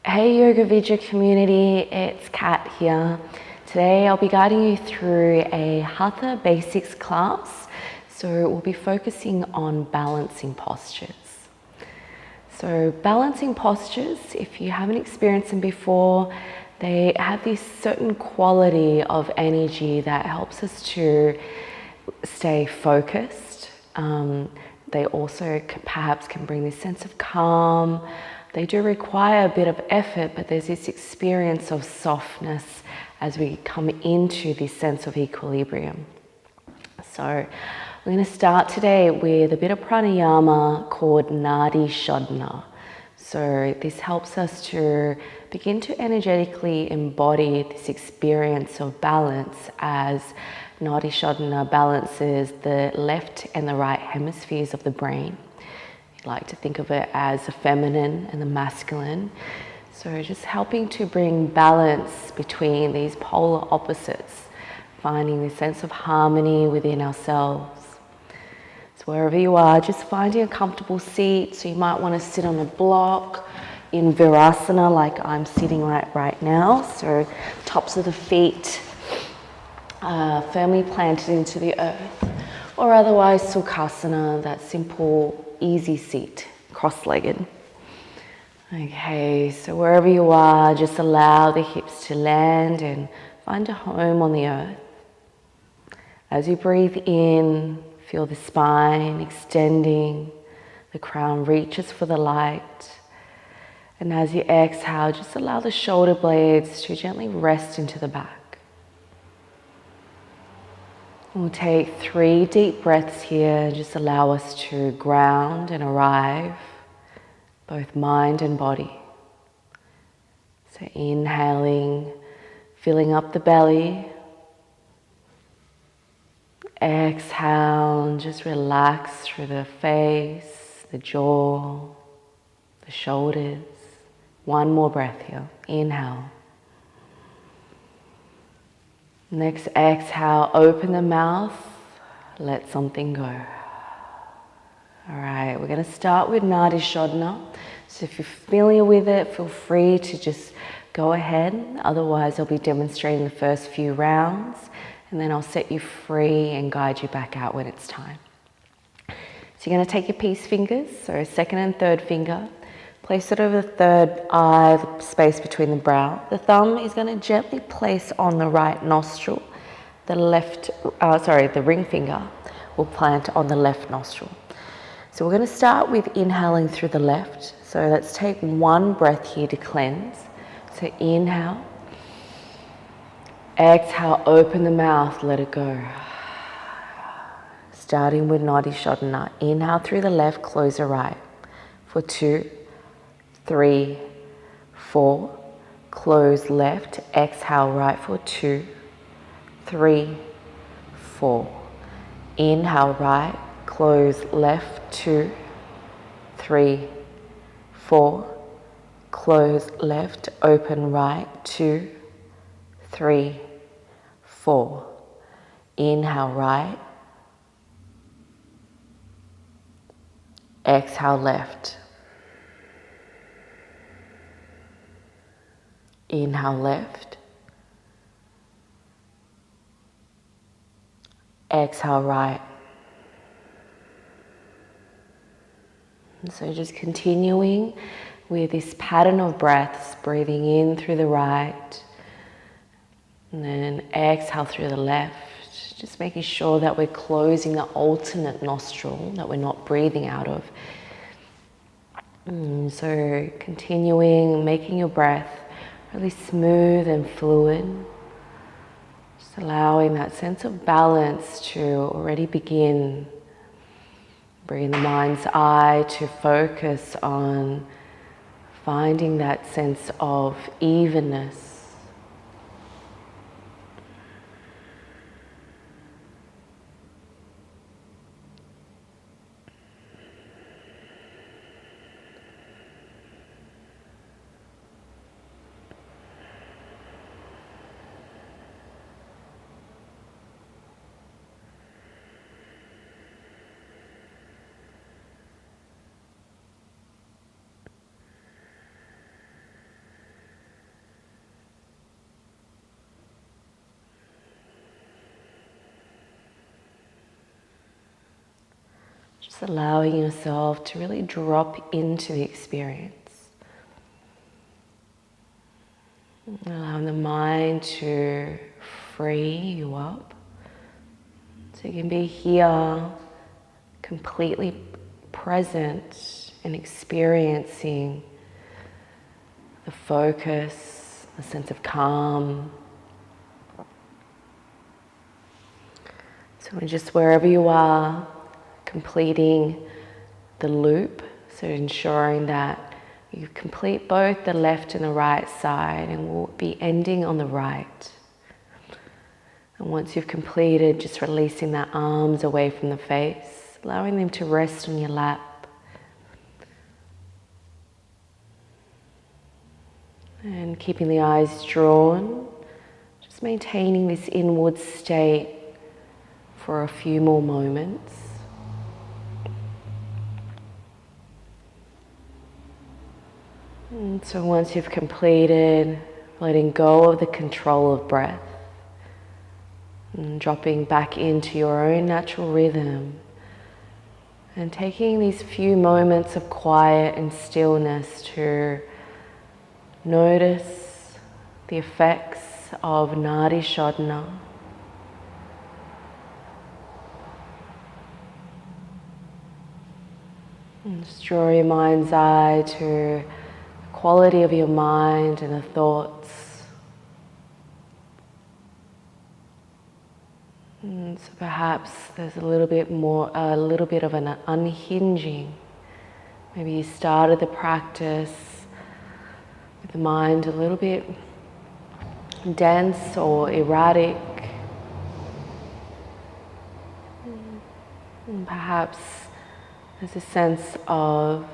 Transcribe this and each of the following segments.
Hey Yoga Vidya community, it's Kat here. Today I'll be guiding you through a Hatha basics class. So we'll be focusing on balancing postures. So balancing postures, if you haven't experienced them before, they have this certain quality of energy that helps us to stay focused. They also perhaps can bring this sense of calm. They do require a bit of effort, but there's this experience of softness as we come into this sense of equilibrium. So we're going to start today with a bit of pranayama called Nadi Shodhana. So this helps us to begin to energetically embody this experience of balance as Nadi Shodhana balances the left and the right hemispheres of the brain. I like to think of it as the feminine and the masculine. So just helping to bring balance between these polar opposites, finding this sense of harmony within ourselves. So wherever you are, just finding a comfortable seat. So you might want to sit on a block in Virasana like I'm sitting right now. So tops of the feet firmly planted into the earth. Or otherwise Sukhasana, that simple, easy seat, cross-legged. Okay, so wherever you are, just allow the hips to land and find a home on the earth. As you breathe in, feel the spine extending, the crown reaches for the light. And as you exhale, just allow the shoulder blades to gently rest into the back. We'll take 3 deep breaths here, just allow us to ground and arrive, both mind and body. So inhaling, filling up the belly. Exhale, and just relax through the face, the jaw, the shoulders. 1 more breath here. Inhale. Next exhale, open the mouth, let something go. All right, we're going to start with Nadi Shodhana. So if you're familiar with it, feel free to just go ahead. Otherwise, I'll be demonstrating the first few rounds, and then I'll set you free and guide you back out when it's time. So you're going to take your peace fingers, so second and third finger, place it over the third eye, the space between the brow. The thumb is going to gently place on the right nostril. The ring finger will plant on the left nostril. So we're going to start with inhaling through the left. So let's take 1 breath here to cleanse. So inhale. Exhale, open the mouth, let it go. Starting with Nadi Shodhana. Inhale through the left, close the right. For 2, 3, 4, close left, exhale right for 2, 3, 4. Inhale right, close left, 2, 3, 4, close left, open right, 2, 3, 4. Inhale right, exhale left. Inhale left, exhale right. And so just continuing with this pattern of breaths, breathing in through the right, and then exhale through the left, just making sure that we're closing the alternate nostril, that we're not breathing out of. So continuing, making your breath really smooth and fluid. Just allowing that sense of balance to already begin. Bring the mind's eye to focus on finding that sense of evenness. Just allowing yourself to really drop into the experience. Allowing the mind to free you up. So you can be here completely present and experiencing the focus, a sense of calm. So just wherever you are, completing the loop, so ensuring that you complete both the left and the right side, and we'll be ending on the right. And once you've completed, just releasing the arms away from the face, allowing them to rest on your lap. And keeping the eyes drawn, just maintaining this inward state for a few more moments. And so once you've completed, letting go of the control of breath and dropping back into your own natural rhythm and taking these few moments of quiet and stillness to notice the effects of Nadi Shodhana. And just draw your mind's eye to quality of your mind and the thoughts. And so perhaps there's a little bit of an unhinging. Maybe you started the practice with the mind a little bit dense or erratic. And perhaps there's a sense of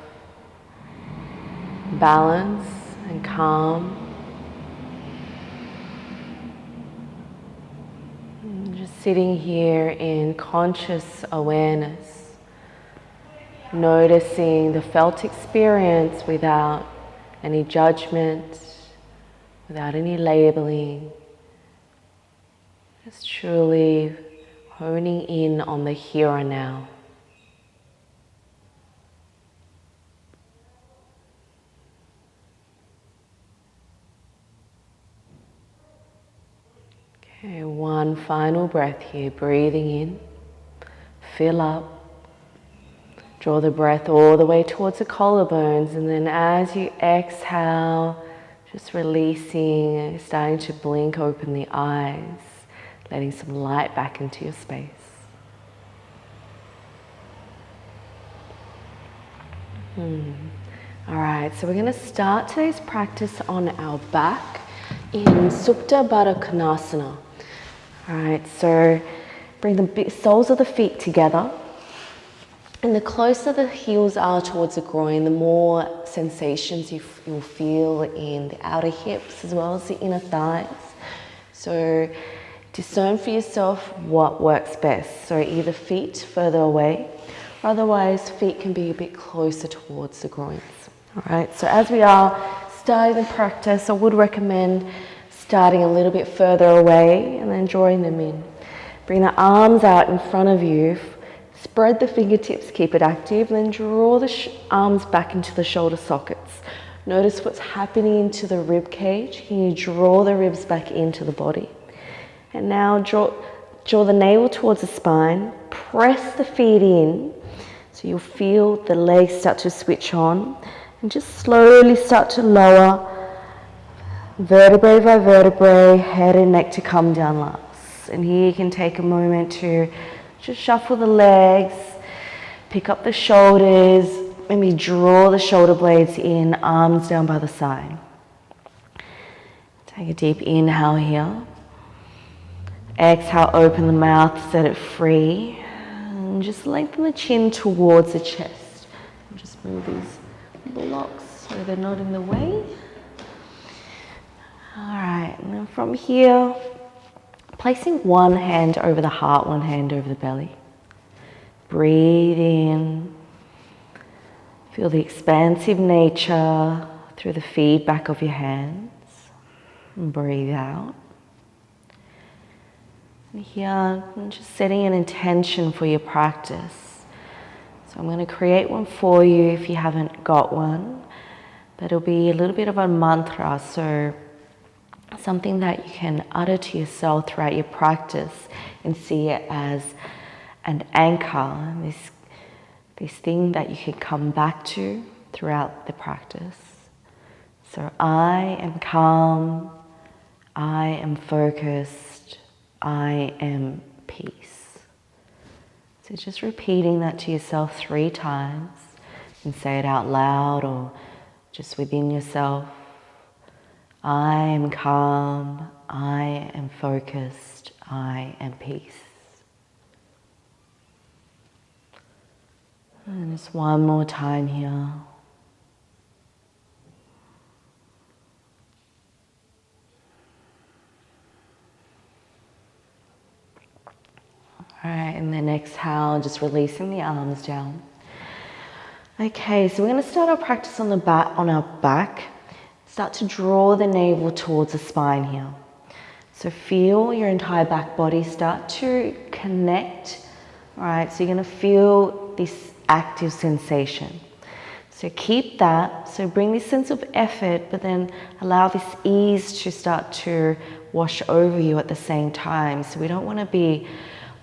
balance and calm. And just sitting here in conscious awareness, noticing the felt experience without any judgment, without any labeling, just truly honing in on the here and now. Okay, one final breath here, breathing in, fill up, draw the breath all the way towards the collarbones, and then as you exhale, just releasing, starting to blink open the eyes, letting some light back into your space. Alright, so we're going to start today's practice on our back in Supta Baddha Konasana. Alright, so bring the soles of the feet together, and the closer the heels are towards the groin, the more sensations you'll feel in the outer hips as well as the inner thighs. So discern for yourself what works best. So either feet further away, or otherwise feet can be a bit closer towards the groins. Alright, so as we are starting the practice, I would recommend starting a little bit further away and then drawing them in. Bring the arms out in front of you, spread the fingertips, keep it active, and then draw the arms back into the shoulder sockets. Notice what's happening into the rib cage. Can you draw the ribs back into the body? And now draw the navel towards the spine, press the feet in, so you'll feel the legs start to switch on, and just slowly start to lower vertebrae by vertebrae, head and neck to come down last. And here you can take a moment to just shuffle the legs, pick up the shoulders, maybe draw the shoulder blades in, arms down by the side. Take a deep inhale here. Exhale, open the mouth, set it free. And just lengthen the chin towards the chest. And just move these blocks so they're not in the way. Alright, and then from here, placing one hand over the heart, one hand over the belly. Breathe in. Feel the expansive nature through the feedback of your hands. And breathe out. And here, I'm just setting an intention for your practice. So I'm going to create one for you if you haven't got one, but it'll be a little bit of a mantra, so something that you can utter to yourself throughout your practice and see it as an anchor, this thing that you can come back to throughout the practice. So I am calm, I am focused, I am peace. So just repeating that to yourself 3 times. You can say it out loud or just within yourself. I am calm, I am focused, I am peace. And just one more time here. All right, and then exhale, just releasing the arms down. Okay, so we're going to start our practice on our back. Start to draw the navel towards the spine here. So feel your entire back body start to connect. All right, so you're going to feel this active sensation. So keep that. So bring this sense of effort, but then allow this ease to start to wash over you at the same time. So we don't want to be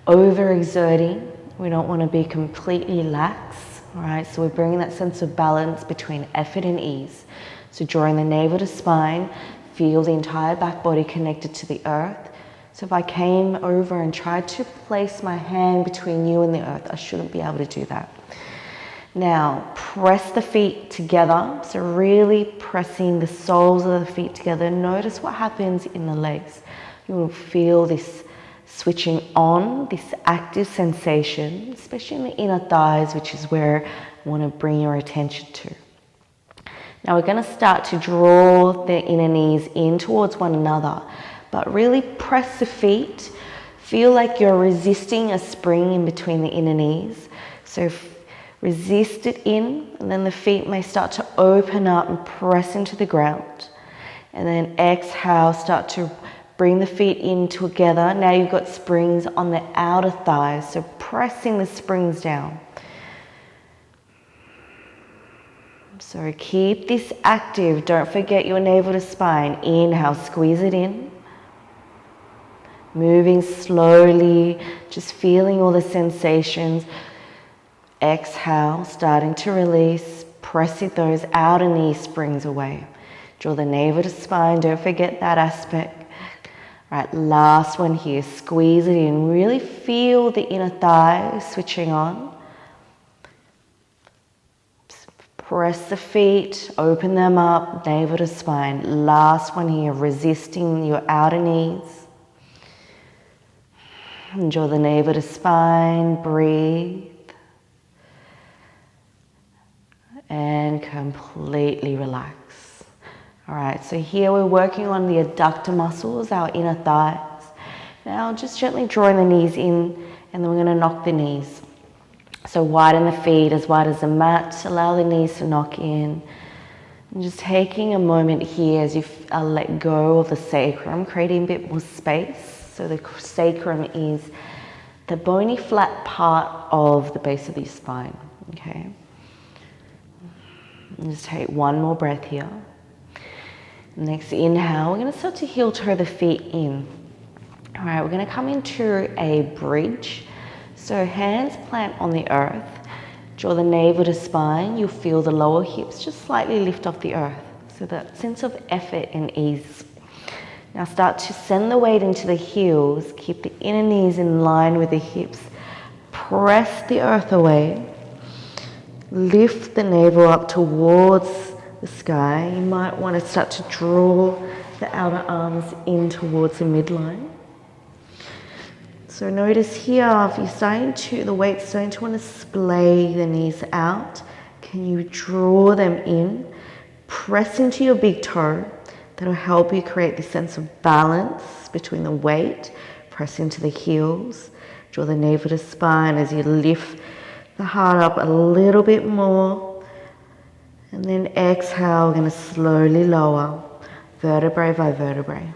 overexerting. We don't want to be completely lax. All right, so we're bringing that sense of balance between effort and ease. So drawing the navel to spine, feel the entire back body connected to the earth. So if I came over and tried to place my hand between you and the earth, I shouldn't be able to do that. Now, press the feet together. So really pressing the soles of the feet together. Notice what happens in the legs. You will feel this switching on, this active sensation, especially in the inner thighs, which is where I want to bring your attention to. Now we're going to start to draw the inner knees in towards one another, but really press the feet. Feel like you're resisting a spring in between the inner knees. So resist it in, and then the feet may start to open up and press into the ground. And then exhale, start to bring the feet in together. Now you've got springs on the outer thighs, so pressing the springs down. So keep this active. Don't forget your navel to spine. Inhale, squeeze it in. Moving slowly, just feeling all the sensations. Exhale, starting to release. Pressing those outer knee springs away. Draw the navel to spine. Don't forget that aspect. All right, last one here. Squeeze it in. Really feel the inner thighs switching on. Press the feet, open them up, navel to spine. Last one here, resisting your outer knees. And draw the navel to spine, breathe. And completely relax. All right, so here we're working on the adductor muscles, our inner thighs. Now just gently drawing the knees in, and then we're going to knock the knees. So widen the feet as wide as the mat. Allow the knees to knock in. And just taking a moment here as you let go of the sacrum, creating a bit more space. So the sacrum is the bony flat part of the base of your spine. Okay. And just take one more breath here. Next inhale, we're going to start to heel toe the feet in. All right, we're going to come into a bridge. So hands plant on the earth, draw the navel to spine. You'll feel the lower hips just slightly lift off the earth. So that sense of effort and ease. Now start to send the weight into the heels. Keep the inner knees in line with the hips. Press the earth away. Lift the navel up towards the sky. You might want to start to draw the outer arms in towards the midline. So notice here, if you're the weight's starting to want to splay the knees out, can you draw them in? Press into your big toe. That'll help you create this sense of balance between the weight. Press into the heels. Draw the navel to spine as you lift the heart up a little bit more. And then exhale, we're going to slowly lower, vertebrae by vertebrae.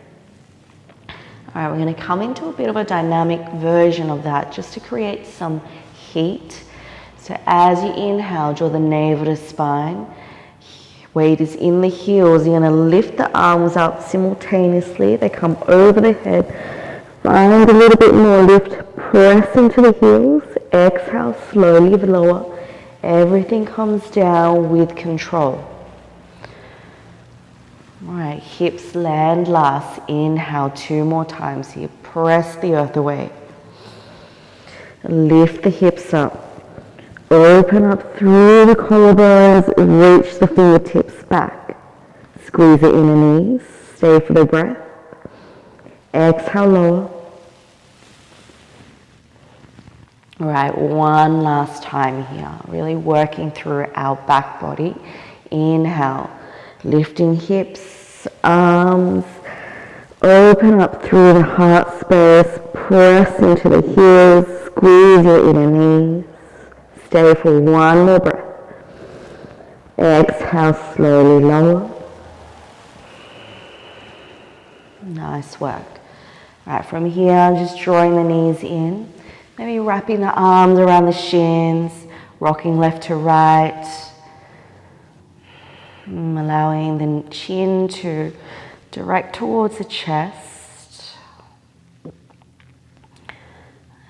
All right, we're going to come into a bit of a dynamic version of that just to create some heat. So as you inhale, draw the navel to spine. Weight is in the heels. You're going to lift the arms up simultaneously. They come over the head. Find a little bit more lift. Press into the heels. Exhale, slowly lower. Everything comes down with control. All right, hips land last. Inhale 2 more times here. Press the earth away. Lift the hips up. Open up through the collarbones. Reach the fingertips back. Squeeze the inner knees. Stay for the breath. Exhale, lower. All right, one last time here. Really working through our back body. Inhale. Lifting hips, arms, open up through the heart space, press into the heels, squeeze your inner knees, stay for one more breath. Exhale, slowly lower. Nice work. All right, from here, I'm just drawing the knees in, maybe wrapping the arms around the shins, rocking left to right. Allowing the chin to direct towards the chest.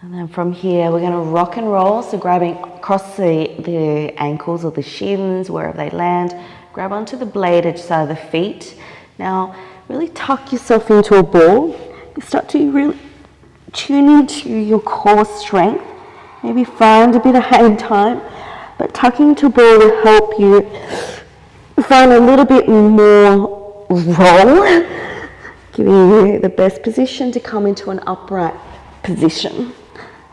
And then from here, we're going to rock and roll. So grabbing across the ankles or the shins, wherever they land. Grab onto the bladed side of the feet. Now, really tuck yourself into a ball. You start to really tune into your core strength. Maybe find a bit of hang time. But tucking into a ball will help you find a little bit more roll, giving you the best position to come into an upright position.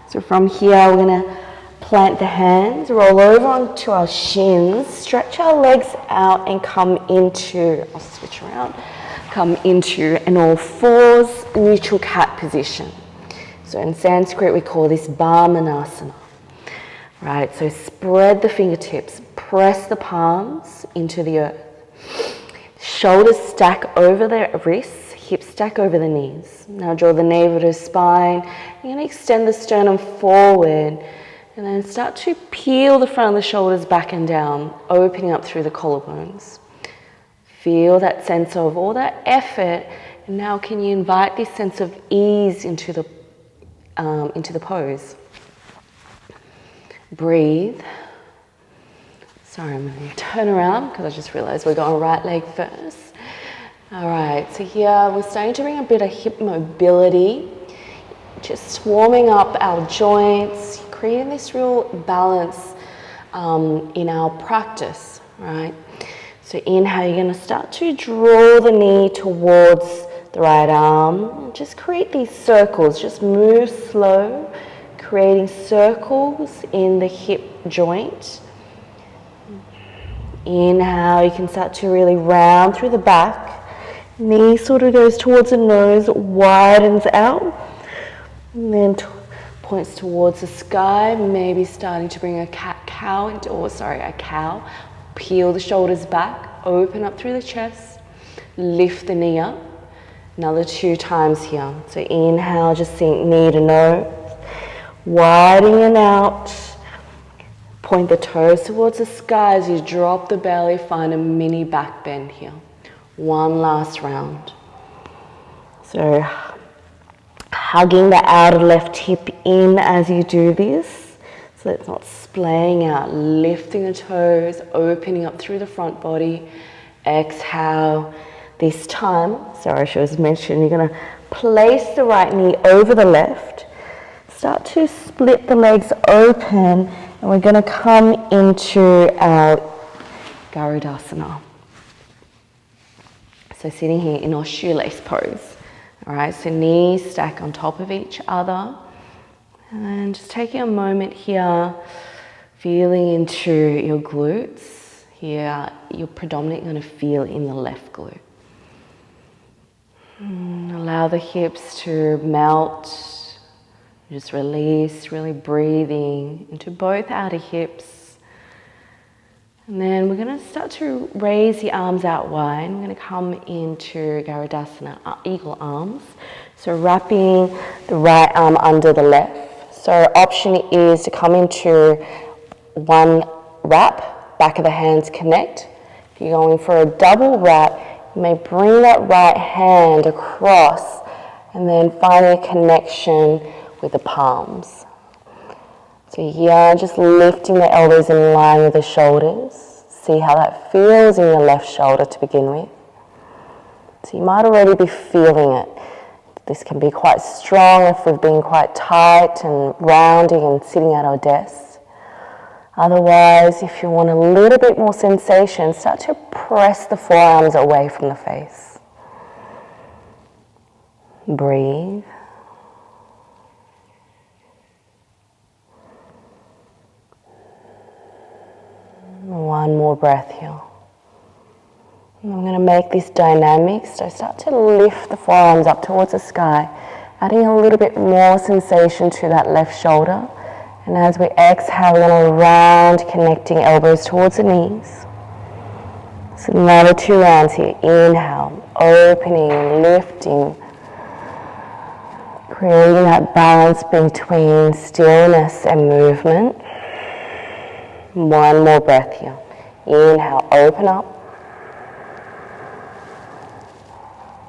So from here, we're going to plant the hands, roll over onto our shins, stretch our legs out and come into, I'll switch around, come into an all fours neutral cat position. So in Sanskrit, we call this Bhamanasana. Right, so spread the fingertips, press the palms into the earth. Shoulders stack over the wrists, hips stack over the knees. Now draw the navel to spine. You're going to extend the sternum forward and then start to peel the front of the shoulders back and down, opening up through the collarbones. Feel that sense of all that effort, and now can you invite this sense of ease into the pose. Breathe. Sorry, I'm going to turn around because I just realized we're going right leg first. All right, so here we're starting to bring a bit of hip mobility, just warming up our joints, creating this real balance in our practice, right? So inhale, you're going to start to draw the knee towards the right arm. Just create these circles, just move slow, creating circles in the hip joint. Inhale, you can start to really round through the back. Knee sort of goes towards the nose, widens out, and then points towards the sky, maybe starting to bring a cow. Peel the shoulders back, open up through the chest, lift the knee up. Another 2 times here. So inhale, just sink knee to nose, widening out. Point the toes towards the sky as you drop the belly, find a mini back bend here. One last round. So hugging the outer left hip in as you do this, so it's not splaying out, lifting the toes, opening up through the front body. Exhale. This time, sorry, I should have mentioned, you're going to place the right knee over the left. Start to split the legs open, and we're going to come into our Garudasana. So sitting here in our shoelace pose. All right, so knees stack on top of each other. And just taking a moment here, feeling into your glutes. Here, you're predominantly going to feel in the left glute. Allow the hips to melt. Just release, really breathing into both outer hips. And then we're going to start to raise the arms out wide. We're going to come into Garudasana, eagle arms. So wrapping the right arm under the left. So our option is to come into one wrap, back of the hands connect. If you're going for a double wrap, you may bring that right hand across and then find a connection with the palms. So here, just lifting the elbows in line with the shoulders. See how that feels in your left shoulder to begin with. So you might already be feeling it. This can be quite strong if we've been quite tight and rounding and sitting at our desks. Otherwise, if you want a little bit more sensation, start to press the forearms away from the face. Breathe. One more breath here. And I'm going to make this dynamic, so start to lift the forearms up towards the sky, adding a little bit more sensation to that left shoulder. And as we exhale, we're going to round, connecting elbows towards the knees. So another 2 rounds here. Inhale, opening, lifting, creating that balance between stillness and movement. One more breath here. Inhale, open up.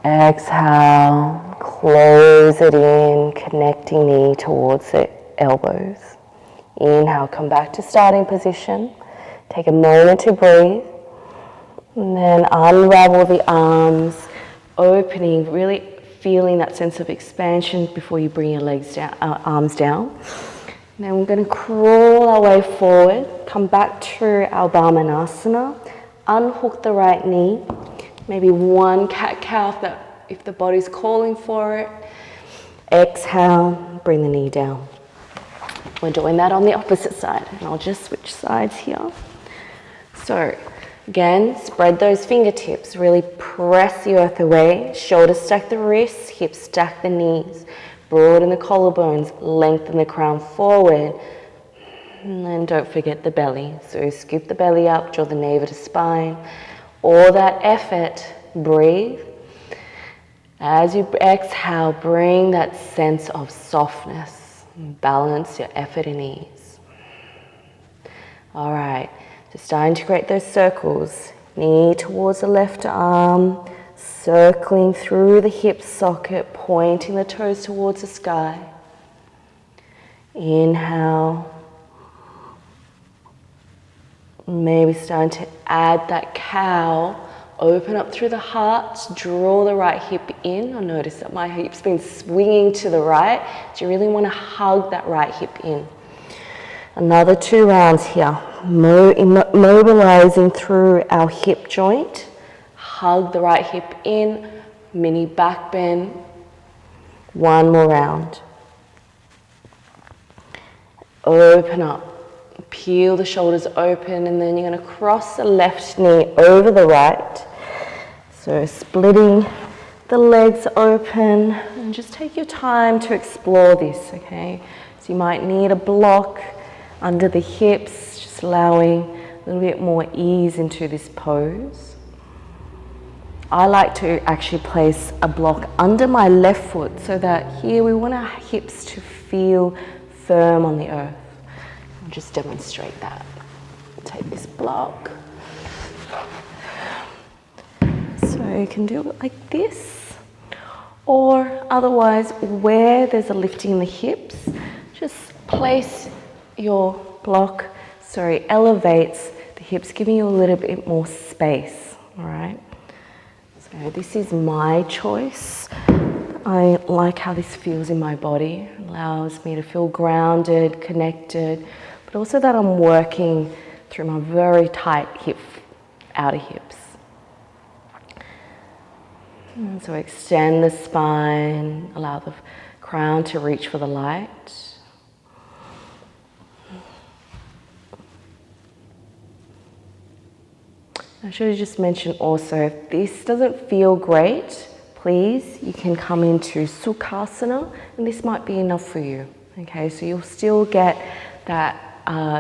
Exhale, close it in, connecting knee towards the elbows. Inhale, come back to starting position. Take a moment to breathe. And then unravel the arms, opening, really feeling that sense of expansion before you bring your legs down, arms down. Now we're going to crawl our way forward, come back to our Brahmanasana, unhook the right knee, maybe one cat-cow if the body's calling for it. Exhale, bring the knee down. We're doing that on the opposite side, and I'll just switch sides here. So again, spread those fingertips, really press the earth away, shoulders stack the wrists, hips stack the knees. Broaden the collarbones, lengthen the crown forward, and then don't forget the belly. So scoop the belly up, draw the navel to spine. All that effort, breathe. As you exhale, bring that sense of softness. Balance your effort and ease. All right, so starting to create those circles. Knee towards the left arm, circling through the hip socket, pointing the toes towards the sky. Inhale. Maybe starting to add that cow. Open up through the heart, draw the right hip in. I notice that my hip's been swinging to the right. So you really want to hug that right hip in. Another 2 rounds here. Mobilizing through our hip joint. Hug the right hip in, mini back bend. One more round. Open up, peel the shoulders open, and then you're going to cross the left knee over the right. So splitting the legs open, and just take your time to explore this, okay? So you might need a block under the hips, just allowing a little bit more ease into this pose. I like to actually place a block under my left foot so that here we want our hips to feel firm on the earth. I'll just demonstrate that. Take this block. So you can do it like this, or otherwise where there's a lifting in the hips, just place your block, elevates the hips, giving you a little bit more space, all right? So this is my choice. I like how this feels in my body. It allows me to feel grounded, connected, but also that I'm working through my very tight outer hips. And so extend the spine, allow the crown to reach for the light. I should have just mentioned also, if this doesn't feel great, please, you can come into Sukhasana, and this might be enough for you. Okay, so you'll still get that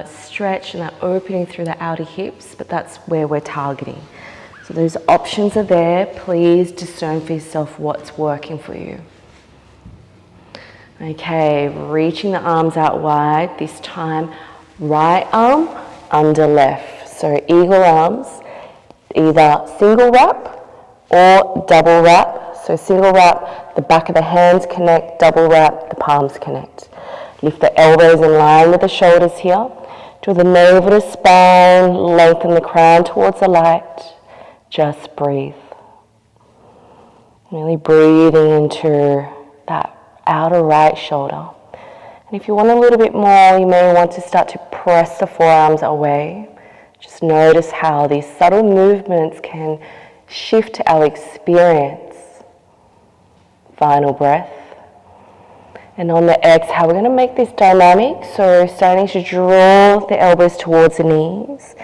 stretch and that opening through the outer hips, but that's where we're targeting. So those options are there. Please discern for yourself what's working for you. Okay, reaching the arms out wide. This time, Right arm under left. So eagle arms, either single wrap or double wrap. So single wrap, the back of the hands connect, double wrap, the palms connect. Lift the elbows in line with the shoulders here. Draw the navel to spine, lengthen the crown towards the light. Just breathe. Really breathing into that outer right shoulder. And if you want a little bit more, you may want to start to press the forearms away. Just notice how these subtle movements can shift our experience. Final breath. And on the exhale, we're going to make this dynamic. So starting to draw the elbows towards the knees.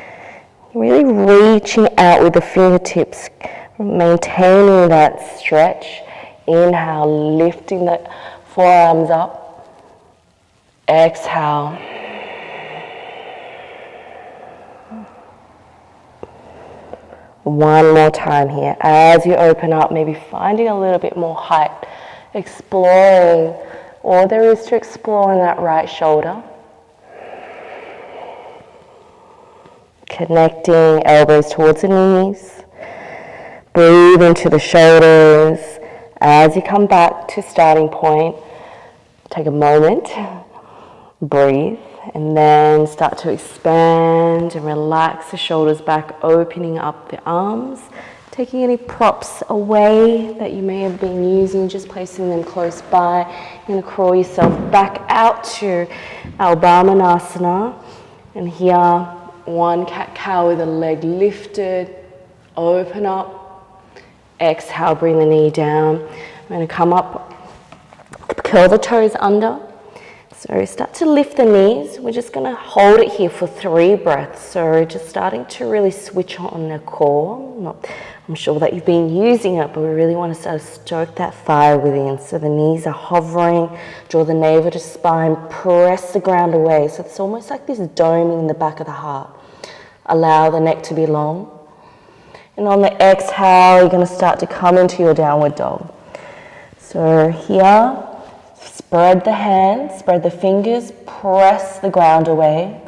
Really reaching out with the fingertips, maintaining that stretch. Inhale, lifting the forearms up. Exhale. One more time here. As you open up, maybe finding a little bit more height, exploring all there is to explore in that right shoulder. Connecting elbows towards the knees. Breathe into the shoulders. As you come back to starting point, take a moment. Breathe, and then start to expand and relax the shoulders back, opening up the arms, taking any props away that you may have been using, just placing them close by. You're going to crawl yourself back out to our Brahmanasana, and here, one cat-cow with the leg lifted, open up, exhale, bring the knee down. I'm going to come up, curl the toes under. So start to lift the knees. We're just going to hold it here for 3 breaths. So just starting to really switch on the core. I'm sure that you've been using it, but we really want to start to stoke that fire within. So the knees are hovering. Draw the navel to spine. Press the ground away. So it's almost like this doming in the back of the heart. Allow the neck to be long. And on the exhale, you're going to start to come into your downward dog. So here, spread the hands, spread the fingers, press the ground away.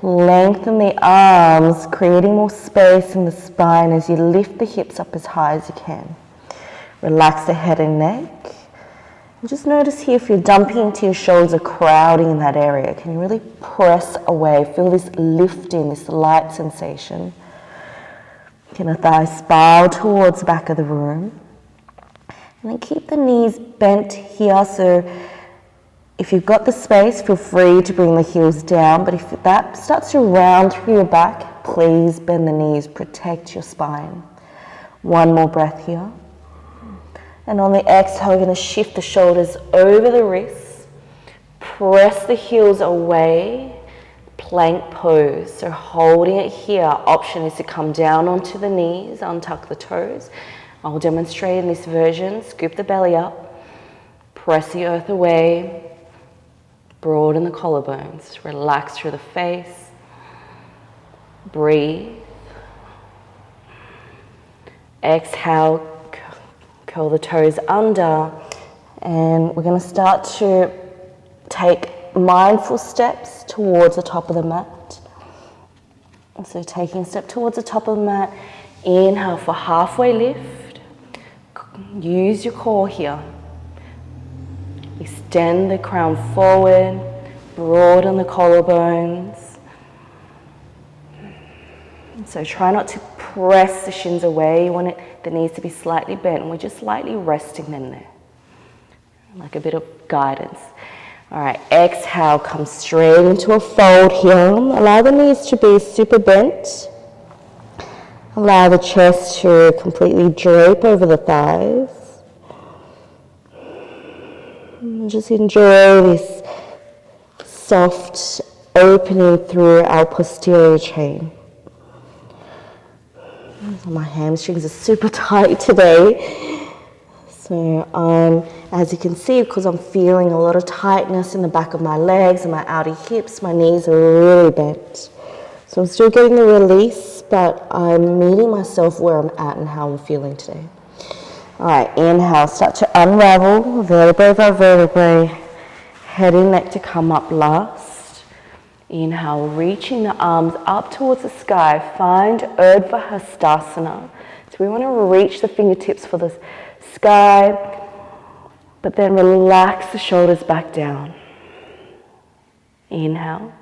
Lengthen the arms, creating more space in the spine as you lift the hips up as high as you can. Relax the head and neck. And just notice here if you're dumping into your shoulders or crowding in that area. Can you really press away? Feel this lifting, this light sensation. Can the thighs bow towards the back of the room. And then keep the knees bent here. So if you've got the space, feel free to bring the heels down, but if that starts to round through your back, please bend the knees, protect your spine. One more breath here. And on the exhale, we're going to shift the shoulders over the wrists, press the heels away, plank pose. So holding it here, option is to come down onto the knees, untuck the toes. I'll demonstrate in this version, scoop the belly up, press the earth away, broaden the collarbones, relax through the face, breathe. Exhale, curl the toes under, and we're going to start to take mindful steps towards the top of the mat. So taking a step towards the top of the mat, inhale for halfway lift, use your core here. Extend the crown forward, broaden the collarbones. So try not to press the shins away. You want the knees to be slightly bent, and we're just slightly resting them there. Like a bit of guidance. All right, exhale, come straight into a fold here. Allow the knees to be super bent. Allow the chest to completely drape over the thighs. Just enjoy this soft opening through our posterior chain. My hamstrings are super tight today. So as you can see, because I'm feeling a lot of tightness in the back of my legs and my outer hips, my knees are really bent. So I'm still getting the release, but I'm meeting myself where I'm at and how I'm feeling today. All right, inhale, start to unravel vertebrae by vertebrae, head and neck to come up last. Inhale, reaching the arms up towards the sky. Find Urdhva Hastasana. So we want to reach the fingertips for the sky, but then relax the shoulders back down. Inhale.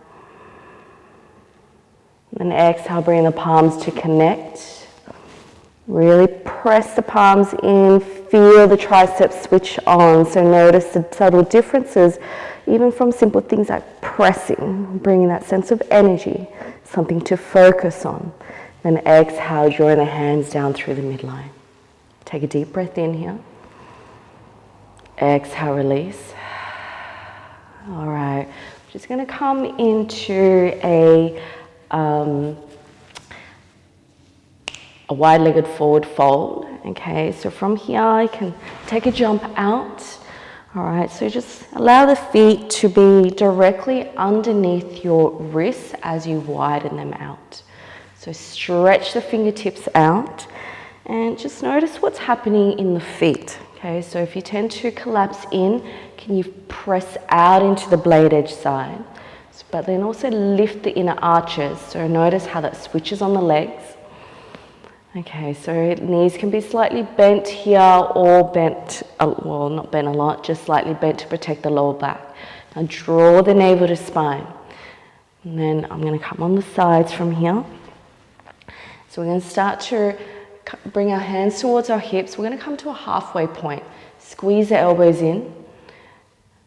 And exhale, bring the palms to connect. Really press the palms in, feel the triceps switch on. So notice the subtle differences, even from simple things like pressing, bringing that sense of energy, something to focus on. Then exhale, drawing the hands down through the midline. Take a deep breath in here. Exhale, release. All right, we're just going to come into a wide-legged forward fold. Okay, so from here you can take a jump out. All right, so just allow the feet to be directly underneath your wrists as you widen them out. So stretch the fingertips out and just notice what's happening in the feet. Okay, so if you tend to collapse in, can you press out into the blade edge side? But then also lift the inner arches. So notice how that switches on the legs. Okay, so knees can be slightly bent here or bent, well, not bent a lot, just slightly bent to protect the lower back. Now draw the navel to spine. And then I'm going to come on the sides from here. So we're going to start to bring our hands towards our hips. We're going to come to a halfway point. Squeeze the elbows in.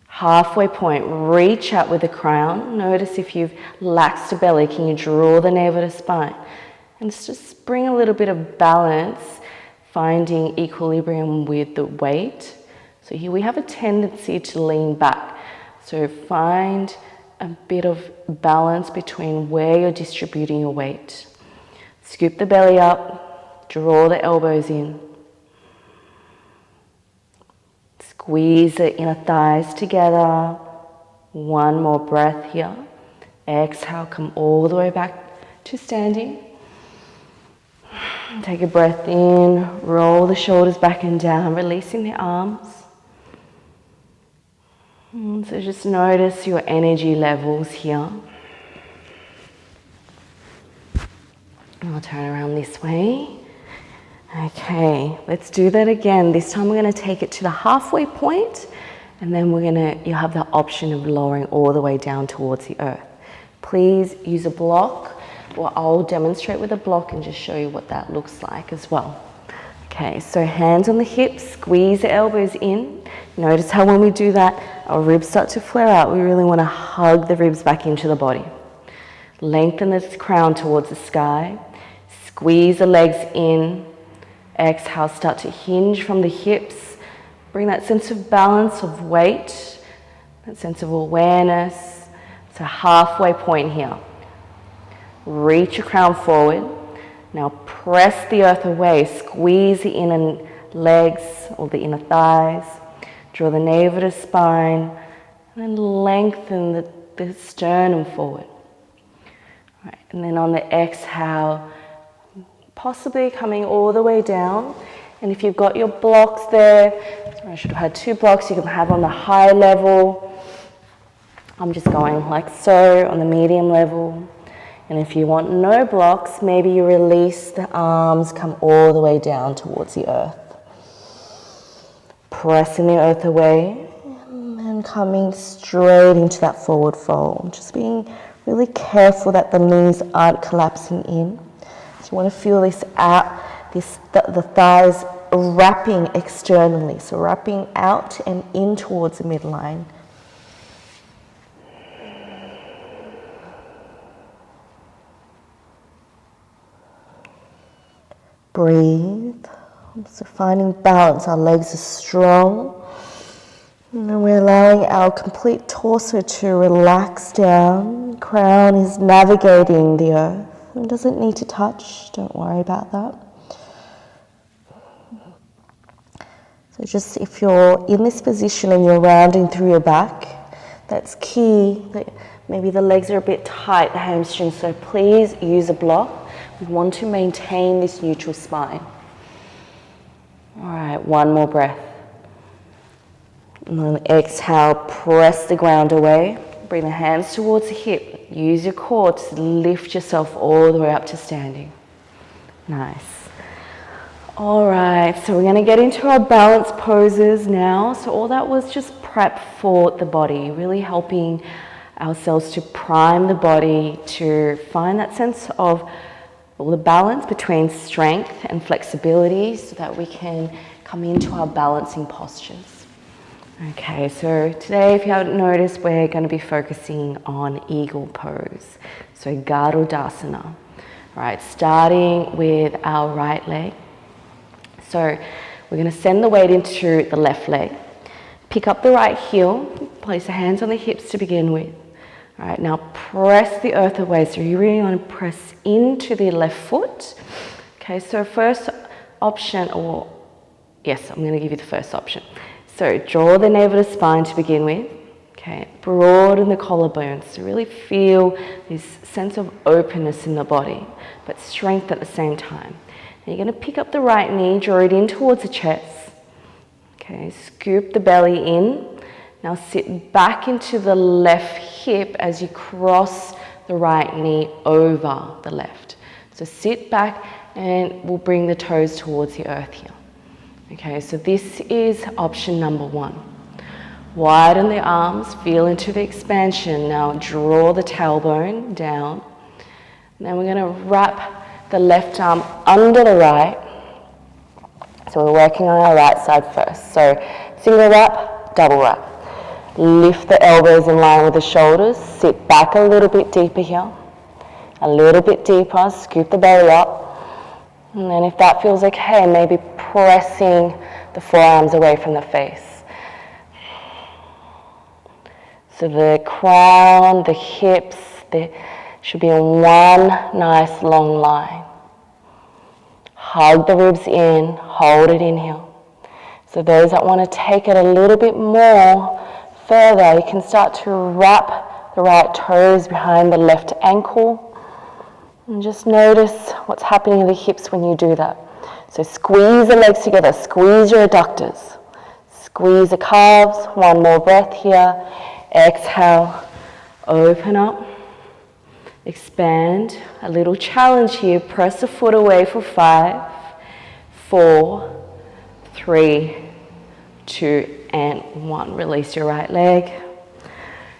Halfway point, reach out with the crown. Notice if you've laxed the belly, can you draw the navel to spine? And just bring a little bit of balance, finding equilibrium with the weight. So here we have a tendency to lean back. So find a bit of balance between where you're distributing your weight. Scoop the belly up, draw the elbows in. Squeeze the inner thighs together. One more breath here. Exhale, come all the way back to standing. Take a breath in, roll the shoulders back and down, releasing the arms. So just notice your energy levels here. I'll turn around this way. Okay, let's do that again. This time we're going to take it to the halfway point, and then you'll have the option of lowering all the way down towards the earth. Please use a block, or I'll demonstrate with a block and just show you what that looks like as well. Okay, so hands on the hips, squeeze the elbows in. Notice how when we do that, our ribs start to flare out. We really want to hug the ribs back into the body. Lengthen the crown towards the sky. Squeeze the legs in. Exhale, start to hinge from the hips. Bring that sense of balance of weight, that sense of awareness. So halfway point here. Reach your crown forward. Now press the earth away. Squeeze the inner legs or the inner thighs. Draw the navel to spine. And then lengthen the sternum forward. All right, and then on the exhale, possibly coming all the way down. And if you've got your blocks there, sorry, I should have had 2 blocks you can have on the high level. I'm just going like so on the medium level. And if you want no blocks, maybe you release the arms, come all the way down towards the earth. Pressing the earth away and then coming straight into that forward fold. Just being really careful that the knees aren't collapsing in. So you want to feel this out, the thighs wrapping externally. So wrapping out and in towards the midline. Breathe. So finding balance, our legs are strong. And then we're allowing our complete torso to relax down. Crown is navigating the earth. It doesn't need to touch, don't worry about that. So just if you're in this position and you're rounding through your back, that's key. Maybe the legs are a bit tight, the hamstrings, so please use a block. We want to maintain this neutral spine. All right, one more breath. And then exhale, press the ground away. Bring the hands towards the hip. use your core to lift yourself all the way up to standing. Nice. All right, so we're going to get into our balance poses now. So all that was just prep for the body, really helping ourselves to prime the body to find that sense of the balance between strength and flexibility so that we can come into our balancing postures. Okay, so today, if you haven't noticed, we're going to be focusing on eagle pose. So Garudasana. All right, starting with our right leg. So we're going to send the weight into the left leg. Pick up the right heel, place the hands on the hips to begin with. All right, now press the earth away. So you really want to press into the left foot. Okay, so first option, or yes, I'm going to give you the first option. So draw the navel to spine to begin with. Okay, broaden the collarbones to really feel this sense of openness in the body, but strength at the same time. And you're going to pick up the right knee, draw it in towards the chest. Okay, scoop the belly in. Now sit back into the left hip as you cross the right knee over the left. So sit back and we'll bring the toes towards the earth here. Okay, so this is option number one. Widen the arms, feel into the expansion. Now draw the tailbone down. And then we're going to wrap the left arm under the right. So we're working on our right side first. So single wrap, double wrap. Lift the elbows in line with the shoulders. Sit back a little bit deeper here. A little bit deeper. Scoop the belly up. And then if that feels okay, maybe pressing the forearms away from the face. So the crown, the hips, they should be in one nice long line. Hug the ribs in, hold it in here. So those that want to take it a little bit more further, you can start to wrap the right toes behind the left ankle. And just notice what's happening in the hips when you do that. So squeeze the legs together, squeeze your adductors. Squeeze the calves, one more breath here. Exhale, open up, expand. A little challenge here, press the foot away for 5, 4, 3, 2, and 1. Release your right leg.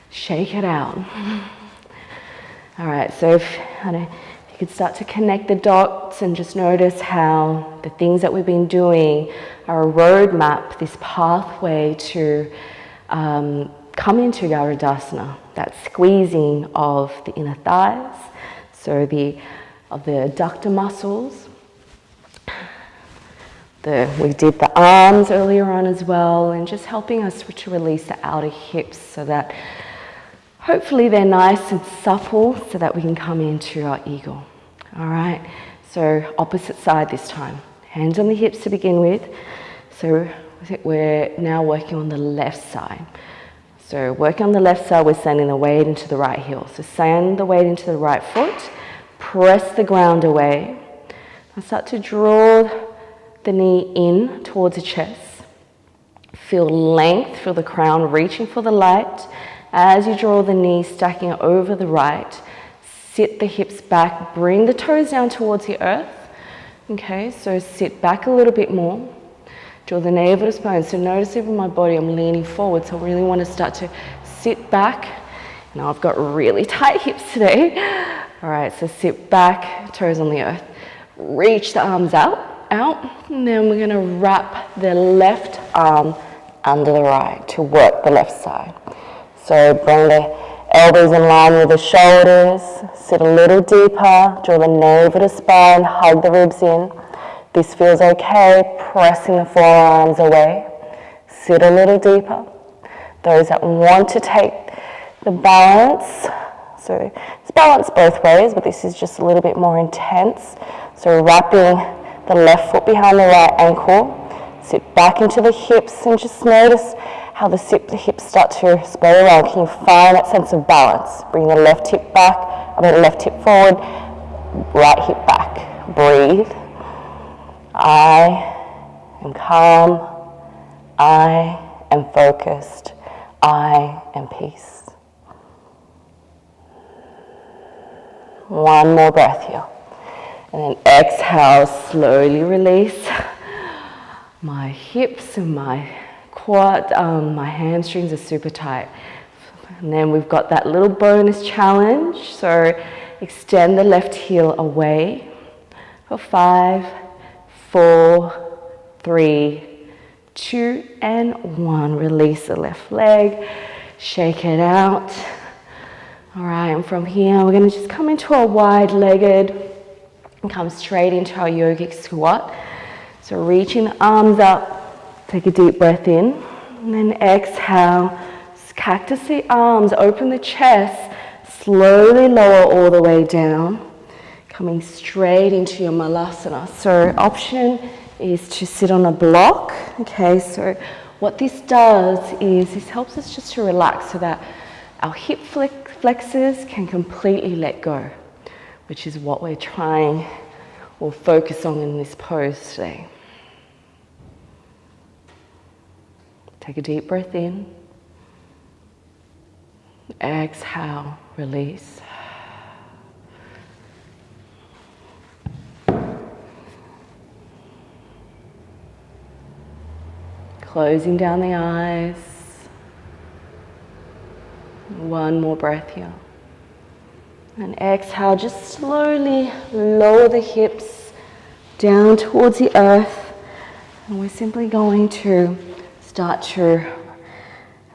Shake it out. All right, so if you could start to connect the dots and just notice how the things that we've been doing are a roadmap, this pathway to come into Garudasana, that squeezing of the inner thighs, so of the adductor muscles. We did the arms earlier on as well, and just helping us to release the outer hips so that hopefully they're nice and supple so that we can come into our eagle. All right, so opposite side this time. Hands on the hips to begin with. So we're now working on the left side. So working on the left side, we're sending the weight into the right heel. So send the weight into the right foot, press the ground away, and start to draw the knee in towards the chest. Feel length, feel the crown reaching for the light. As you draw the knee, stacking it over the right, sit the hips back, bring the toes down towards the earth. Okay, so sit back a little bit more. Draw the navel to spine. So notice even my body, I'm leaning forward. So I really want to start to sit back. Now I've got really tight hips today. All right, so sit back, toes on the earth. Reach the arms out. And then we're going to wrap the left arm under the right to work the left side. So bring the elbows in line with the shoulders, sit a little deeper, draw the navel to spine, hug the ribs in. This feels okay, pressing the forearms away. Sit a little deeper. Those that want to take the balance, so it's balanced both ways, but this is just a little bit more intense. So wrapping the left foot behind the right ankle, sit back into the hips and just notice how the hips start to spread around. Can you find that sense of balance? Bring the left hip forward, right hip back. Breathe. I am calm. I am focused. I am peace. One more breath here. And then exhale, slowly release. My hips and my quad, my hamstrings are super tight. And then we've got that little bonus challenge. So extend the left heel away for 5, 4, 3, 2, and 1. Release the left leg, shake it out. All right, and from here, we're gonna just come into a wide-legged and come straight into our yogic squat. So reaching the arms up, take a deep breath in, and then exhale, cactus the arms, open the chest, slowly lower all the way down, coming straight into your malasana. So option is to sit on a block, okay? So what this does is this helps us just to relax so that our hip flexors can completely let go, which is what we're trying or focus on in this pose today. Take a deep breath in. Exhale, release. Closing down the eyes. One more breath here. And exhale, just slowly lower the hips down towards the earth. And we're simply going to start to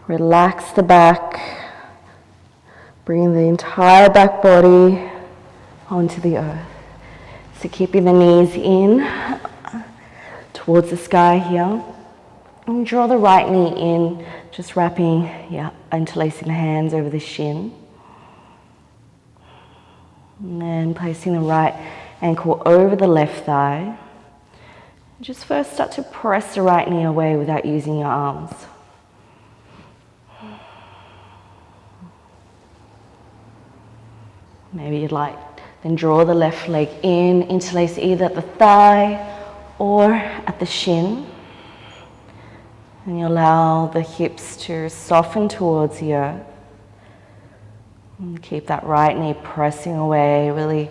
relax the back. Bring the entire back body onto the earth. So keeping the knees in towards the sky here. And draw the right knee in, just wrapping, interlacing the hands over the shin. And then placing the right ankle over the left thigh. Just first start to press the right knee away without using your arms. Maybe you'd like, then draw the left leg in, interlace either at the thigh or at the shin. And you allow the hips to soften towards the earth. And keep that right knee pressing away, really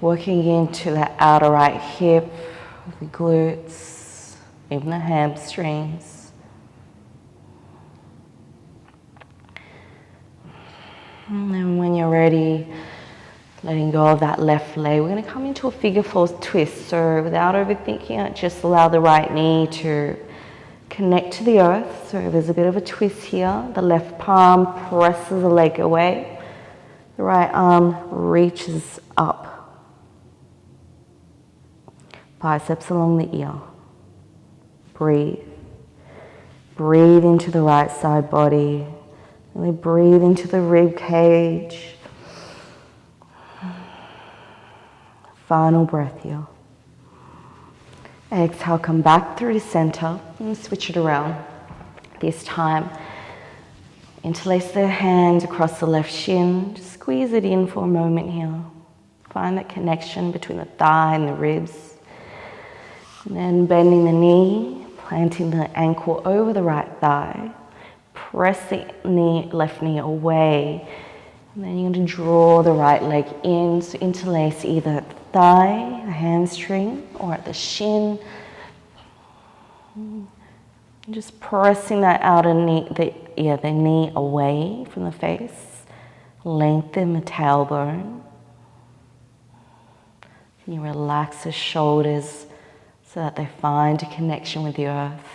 working into the outer right hip, the glutes, even the hamstrings. And then when you're ready, letting go of that left leg, we're going to come into a figure four twist. So without overthinking it, just allow the right knee to connect to the earth. So there's a bit of a twist here. The left palm presses the leg away. The right arm reaches up. Biceps along the ear. Breathe. Breathe into the right side body. Really breathe into the rib cage. Final breath here. Exhale, come back through to center and switch it around. This time, interlace the hands across the left shin. Just squeeze it in for a moment here. Find that connection between the thigh and the ribs. And then bending the knee, planting the ankle over the right thigh. Press the left knee away. And then you're going to draw the right leg in. So interlace either at the thigh, the hamstring, or at the shin. Just pressing that outer knee, the knee away from the face. Lengthen the tailbone. Can you relax the shoulders so that they find a connection with the earth?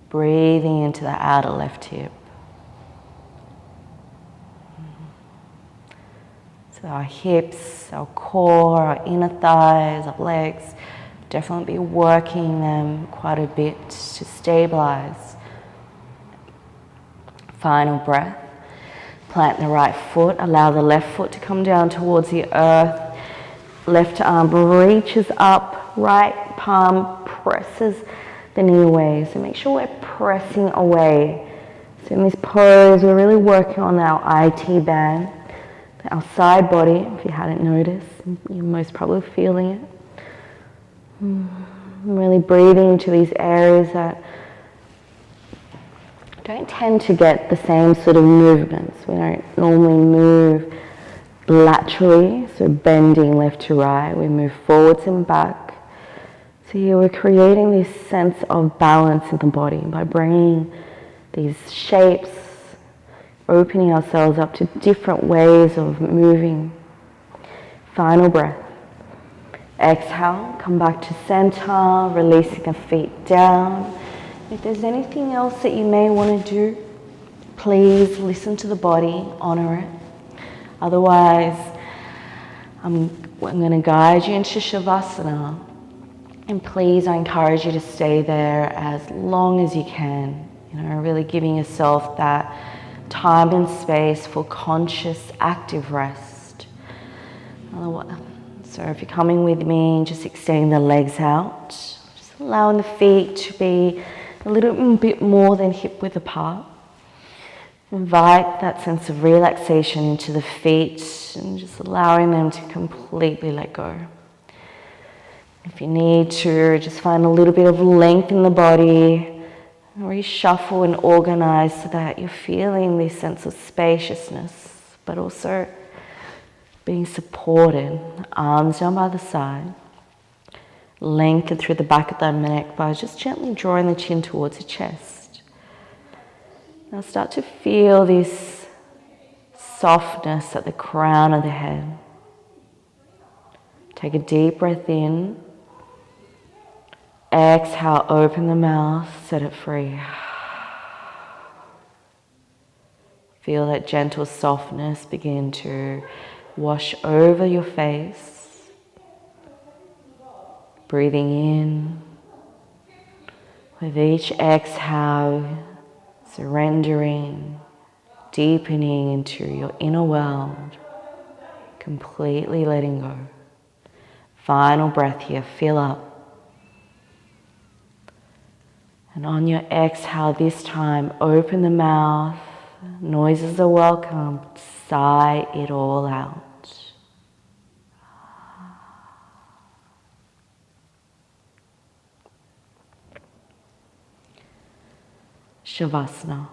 Breathing into the outer left hip. So our hips, our core, our inner thighs, our legs, definitely be working them quite a bit to stabilize. Final breath. Plant the right foot, allow the left foot to come down towards the earth. Left arm reaches up, right palm presses the knee away. So make sure we're pressing away. So in this pose, we're really working on our IT band, our side body. If you hadn't noticed, you're most probably feeling it. Really breathing into these areas that don't tend to get the same sort of movements. We don't normally move laterally, so bending left to right. We move forwards and back. So here we're creating this sense of balance in the body by bringing these shapes, opening ourselves up to different ways of moving. Final breath. Exhale, come back to center, releasing the feet down. If there's anything else that you may want to do, please listen to the body, honor it. Otherwise, I'm going to guide you into Shavasana. And please, I encourage you to stay there as long as you can. Really giving yourself that time and space for conscious, active rest. So if you're coming with me, just extending the legs out. Just allowing the feet to be a little bit more than hip width apart. Invite that sense of relaxation into the feet and just allowing them to completely let go. If you need to, just find a little bit of length in the body, reshuffle and organize so that you're feeling this sense of spaciousness, but also being supported, arms down by the side, lengthen through the back of the neck by just gently drawing the chin towards the chest. Now start to feel this softness at the crown of the head. Take a deep breath in. Exhale, open the mouth, set it free. Feel that gentle softness begin to wash over your face. Breathing in. With each exhale, surrendering, deepening into your inner world, completely letting go. Final breath here, fill up. And on your exhale this time, open the mouth, noises are welcome, sigh it all out. Shavasana.